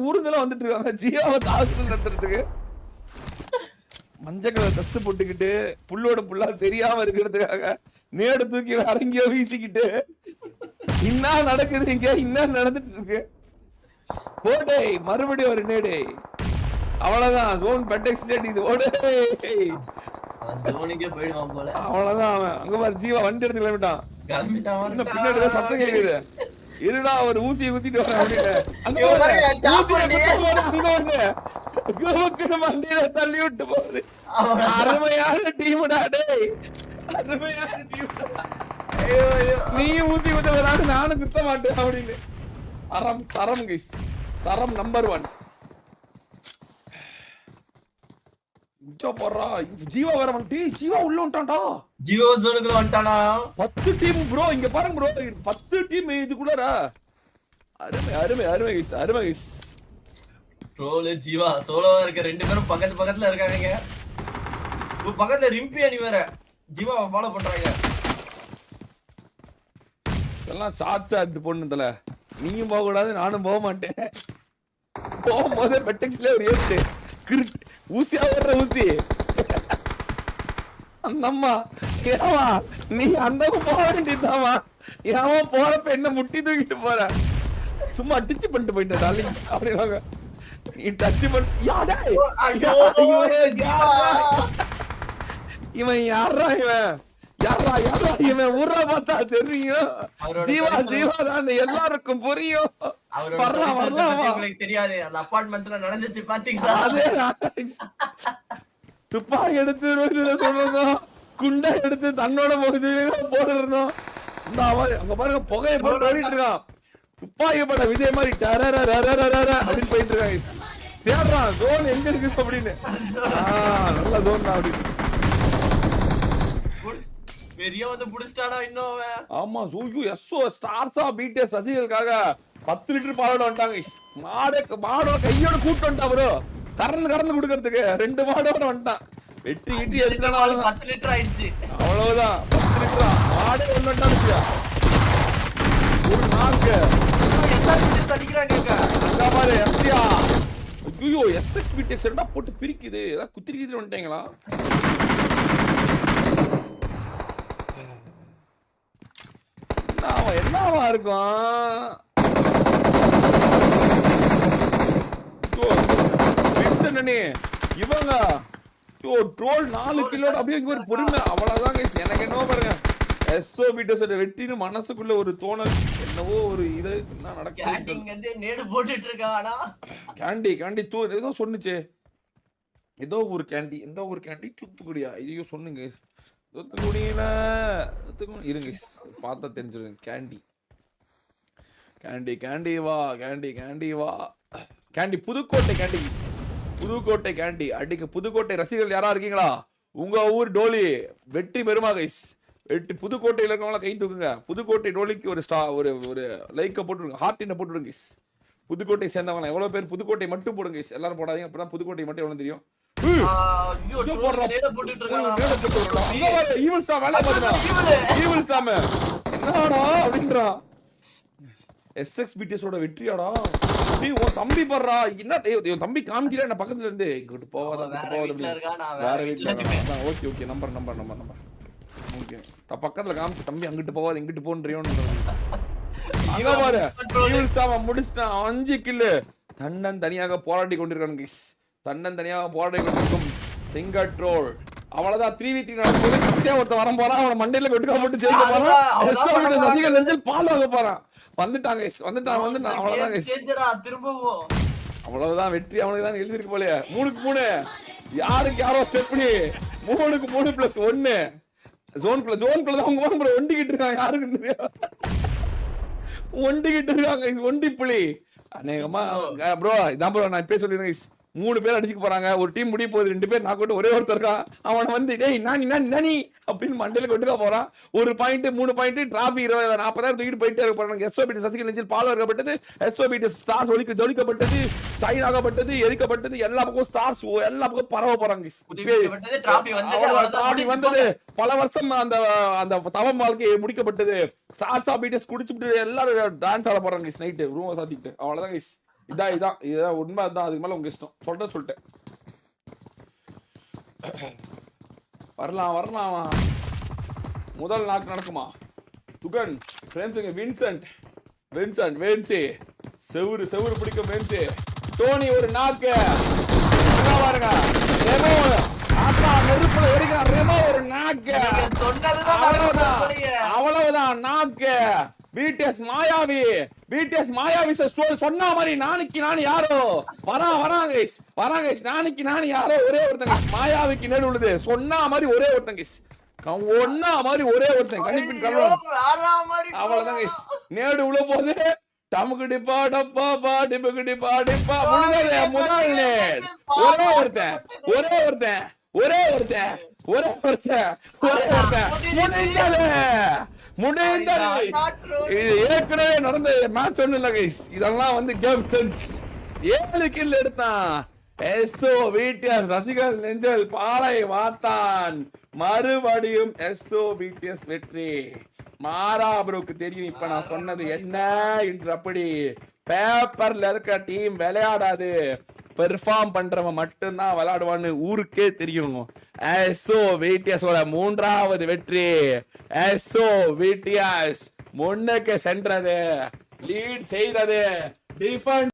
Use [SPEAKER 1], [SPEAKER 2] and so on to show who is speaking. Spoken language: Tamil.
[SPEAKER 1] ஊருதெல்லாம் வந்துட்டு இருக்காங்க ஜீவாவை தாக்குதல் நடத்துறதுக்கு. மஞ்சள் கலர் ட்ரெஸ் போட்டுக்கிட்டு புல்லோட புல்லா தெரியாம இருக்கிறதுக்காக நேடு தூக்கி அரங்கியோ வீசிக்கிட்டு என்ன நடக்குது இங்க, என்ன நடந்துட்டு இருக்கு. போடே மறுபடியும் ஒரு நேடே, அவ்வளவுதான். ஜோன் பெட்டெக்ஸ் நேட் இது. ஓடே
[SPEAKER 2] ஜோனுக்கே போயிடுவான் போல.
[SPEAKER 1] அவ்வளவுதான். அவன் அங்க பாரு ஜீவா வண்டி எடுத்து கிளம்பிட்டான்.
[SPEAKER 2] இன்னும்
[SPEAKER 1] பின்னாடி சத்தம் கேக்குது. இருடா ஒரு ஊசியை குத்திட்டு வரேன் அப்படின்னு. மண்டியில தள்ளி விட்டு போகுது. அருமையான டீமுடா டேய், அருமையான டீம். நீ ஊசி குத்த வராது, நானும் குத்த மாட்டேன் அப்படின்னு. தரம் தரம் கைஸ், தரம் நம்பர் 1. போடுறா ஜீவா வர வந்துட்டு. ஜீவா உள்ள வந்துட்டான்டா.
[SPEAKER 2] ஜீவா ஜோனுக்குள்ள வந்துட்டானா? 10
[SPEAKER 1] டீம் ப்ரோ. இங்க பாருங்க ப்ரோ, 10 டீம் இதுக்குள்ளரா. அருமை அருமை அருமை கைஸ், அருமை கைஸ்.
[SPEAKER 2] ட்ரோல் ஜீவா சோலோவா இருக்க, ரெண்டு பேரும் பக்கத்து பக்கத்துல இருக்காங்க. பக்கத்துல ரிம்பி அணி வேற ஜீவாவை ஃபாலோ பண்றாங்க.
[SPEAKER 1] இதெல்லாம் ஷார்ட்ஸா எடுத்து போடணும்ல. நீயும் போக கூடாது, நானும் போக மாட்டேன். போகும்போதே பெட்டெக்ஸ்ல ஒரு ஏத்து ஊசியா வர்ற ஊசி. அந்த அம்மா ஏமா நீ அந்த போக வேண்டியதாமா, ஏமா போறப்ப என்ன முட்டி தூக்கிட்டு போற, சும்மா டச் பண்ணிட்டு போயிட்ட டார்லிங் அப்படிவாங்க. நீ டச் பண்ண இவன் யாரா, இவன் யாரா யாரா இவன் ஊரா பார்த்தா தெரியும். ஜீவா ஜீவா தான் எல்லாருக்கும் புரியும்.
[SPEAKER 2] தெரியாது அந்த அபார்ட்மெண்ட்ஸ்ல நடந்துச்சு பாத்தீங்களா?
[SPEAKER 1] துப்பாக்கி எடுத்து சொல்றதும், குண்டை எடுத்து தன்னோட போடுறதும். அங்க பாருங்க புகையை போட்டு ஓடிட்டு இருக்கான். துப்பாக்கி பட விஜய் மாதிரி அப்படின்னு போயிட்டு இருக்காங்க. தேடுறான் ஜோன் எங்க இருக்கு அப்படின்னு. நல்ல ஜோன் தான் அப்படின்னு.
[SPEAKER 2] பெரிய வந்து புடிச்சாடா இன்னும்.
[SPEAKER 1] ஆமா ஜோயு எஸ்ஓ ஸ்டார்ஸா பீட்டே சசிகளுக்காக 10 லிட்டர் பாலோட வந்துட்டாங்க. மாடோட கையோட கூட்டு வந்துட்டா ப்ரோ, கறந்து குடுக்கறதுக்கு 2 மாடோட வந்துட்டான். வெட்டி கிட்டி எடுத்தாலும்
[SPEAKER 2] 10 லிட்டர் ஆயிடுச்சு.
[SPEAKER 1] அவ்வளவுதான். 10 லிட்டரா மாடே ஒண்ணு வந்துட்டானுங்க. ஒரு நாக்கு
[SPEAKER 2] அடிக்கிறாங்க
[SPEAKER 1] அங்க பாரு எஸ்டியா. ஐயோ எஸ்எக்ஸ் பிடெக்ஸ் ரெண்டா போட்டு பிரிக்குது. ஏதாவது குத்திரிக்கிட்டு வந்துட்டீங்களா? என்னவா இருக்கும் இவங்க ட்ரோல் 4 கிலோ அப்படியே பொறுமை. அவ்வளவுதான் எனக்கு என்னவோ பாருங்க, எஸ்ஓ பீட்டஸ் வெட்டின்னு மனசுக்குள்ள ஒரு தோணல், என்னவோ ஒரு இது என்ன நடக்குது.
[SPEAKER 2] நேடு போட்டுட்டு இருக்கானா
[SPEAKER 1] கேண்டி கேண்டி ஏதோ சொன்னுச்சு, ஏதோ ஒரு கேண்டி, எந்த ஒரு கேண்டி தூத்துக்குடியா? ஐயோ சொன்னுங்க தூத்துக்குடியில இருங்க பார்த்தா தெரிஞ்சிருங்க. கேண்டி கேண்டி கேண்டி வா, கேண்டி கேண்டி வா, candy Pudukkottai candy, Pudukkottai candy அடிக்க. புதுக்கோட்டை ரசிகர்கள் யாரா இருக்கீங்களா? உங்க ஊர் டோலி வெற்றி பெருமா கைஸ். வெற்றி புதுக்கோட்டையில இருக்கவங்கள கை தூக்குங்க. புதுக்கோட்டை டோலிக்கு ஒரு ஒரு லைக்க போட்டுருங்க, ஹார்ட்டின போட்டுருங்க கைஸ். புதுக்கோட்டை சேர்ந்தவங்க எவ்வளவு பேர் புதுக்கோட்டை மட்டும் போடுங்க கைஸ். எல்லாரும் போடாதீங்க, அப்பதான் புதுக்கோட்டை மட்டும் எவ்வளவு தெரியும். வெற்றியாடா தம்பி படுறா. என்ன தம்பி காமிக்கிறா என்ன பக்கத்துல இருந்து. இங்கிட்டு போவாத வேற வீட்டுல. Okay okay number number number number okay. பக்கத்துல காமிச்சு தம்பி அங்கிட்டு போவாத இங்கிட்டு போன்றியோன்னு முடிச்சுட்டான். 5 கில்லு தன்னன் தனியாக போராடி கொண்டிருக்காங்க. தன்னன் தனியாக போராடி கொண்டிருக்கும் சிங்கட்ரோல். அவ்வளவுதான் 3v3 நடக்கும்போது கடைசியா ஒருத்த வர போறான். அவன மண்டையில வெட்டுக்கா போட்டு ஜெயிக்க போறான். சசிகல் நெஞ்சில் பால் வாங்க போறான். வந்துட்டாங்க வந்துட்டான். அவ்வளவுதான்
[SPEAKER 2] திரும்பவும்
[SPEAKER 1] அவ்வளவுதான் வெற்றி அவனுக்கு தான் எழுதிருக்கு போல. 3க்கு 3 யாருக்கு யாரோ ஸ்டெப் பண்ணி 3க்கு 3+1 ஜோன்குள்ள தான் அவங்க போற ஒண்டிக்கிட்டு இருக்காங்க. யாருக்கு தெரியும் ஒண்டிக்கிட்டு இருக்காங்க. ஒண்டி புலி அநேகமா ப்ரோ இதான் ப்ரோ நான் இப்பயே சொல்லியிருந்தேன். 3 பேர் அடிச்சுக்க போறாங்க. ஒரு டீம் முடிய போகுது. 2 பேர் நான் கூட ஒரே ஒருத்தர் இருக்கான். அவனை வந்து டேய் நானி அப்படின்னு மண்டையில கொண்டுக்க போறான். 1 பாயிண்ட் 3 பாயிண்ட் டிராபி 40,000 தூக்கிட்டு போயிட்டே இருக்க போறாங்க. எஸ்ஓபிடி சசிகல் நெஞ்சில் பால் வளர்க்கப்பட்டது. எஸ்ஓபிடி ஸ்டார்ஸ் ஜொலிக்கப்பட்டது, சைன் ஆகப்பட்டது, எரிக்கப்பட்டது. எல்லா பக்கம் ஸ்டார்ஸ் எல்லா பக்கம் பரவ போறாங்க. டிராபி வந்தது. பல வருஷம் அந்த தவம் வாழ்க்கை முடிக்கப்பட்டது. ஸ்டார்ஸ் ஆபிடிஸ் குடிச்சுட்டு எல்லாரும் டான்ஸ் ஆட போறாங்க நைட்டு ரூம் சாத்திட்டு. அவ்வளவுதான் கைஸ். இதான் உண்மை. அதுதான், அதுக்கு மேல உங்க இஷ்டம். சொல்லிட்டேன். வரலாம். முதல் நாக்கு நடக்குமா? துகன் ஃப்ரெண்ட்ஸுங்க. வின்சென்ட் செவுரு பிடிக்கும் வென்சி. டோனி ஒரு நாக்கு பாருங்க. ரெமோ நெருப்புல எரிக்கிறான். ரெமோ ஒரு நாக்கு. அவ்வளவுதான் நாக்கு. பிடிஎஸ் மாயாவி சொன்ன மாதிரி நாளைக்கு யாரோ வராங்க. நாளைக்கு யாரோ ஒரே ஒருத்தங்க மாயாவிக்கு நேடு உள்ளது. சொன்ன மாதிரி ஒரே ஒருத்தங்க ஒன்னா மாதிரி ஒரே ஒருத்தன் கணிப்பின் கல்வன். அவ்வளவுதாங்க நேடு உள்ள போது டமுக்குடிப்பா டப்பா டிப்புக்குடிப்பா டிப்பா முதல்ல ஒரே ஒருத்தன் முடிந்தது. இது ஏற்கனவே நடந்த மேட்ச் ஒண்ணு இல்ல கைஸ். இதெல்லாம் வந்து கேம் சென்ஸ். 7 கில் எடுத்தான். எஸ்ஓ விடிஎஸ் ரசிகர் நெஞ்சல் பாலை வாத்தான். மறுபடியும் எஸ்ஓ விடிஎஸ் வெற்றி. மாறா ப்ரோக்கு தெரியும் இப்ப நான் சொன்னது என்ன என்று. அப்படி பேப்பர்ல இருக்க டீம் விளையாடாது, பெர்ஃபார்ம் பண்றவன் மட்டும்தான் விளையாடுவான்னு ஊருக்கே தெரியும். எஸ்ஓ விடிஎஸோட 3வது வெற்றி. எஸ்ஓ விடிஎஸ் முன்னுக்கு சென்றது, லீட் செய்தது, டிஃபென்ஸ்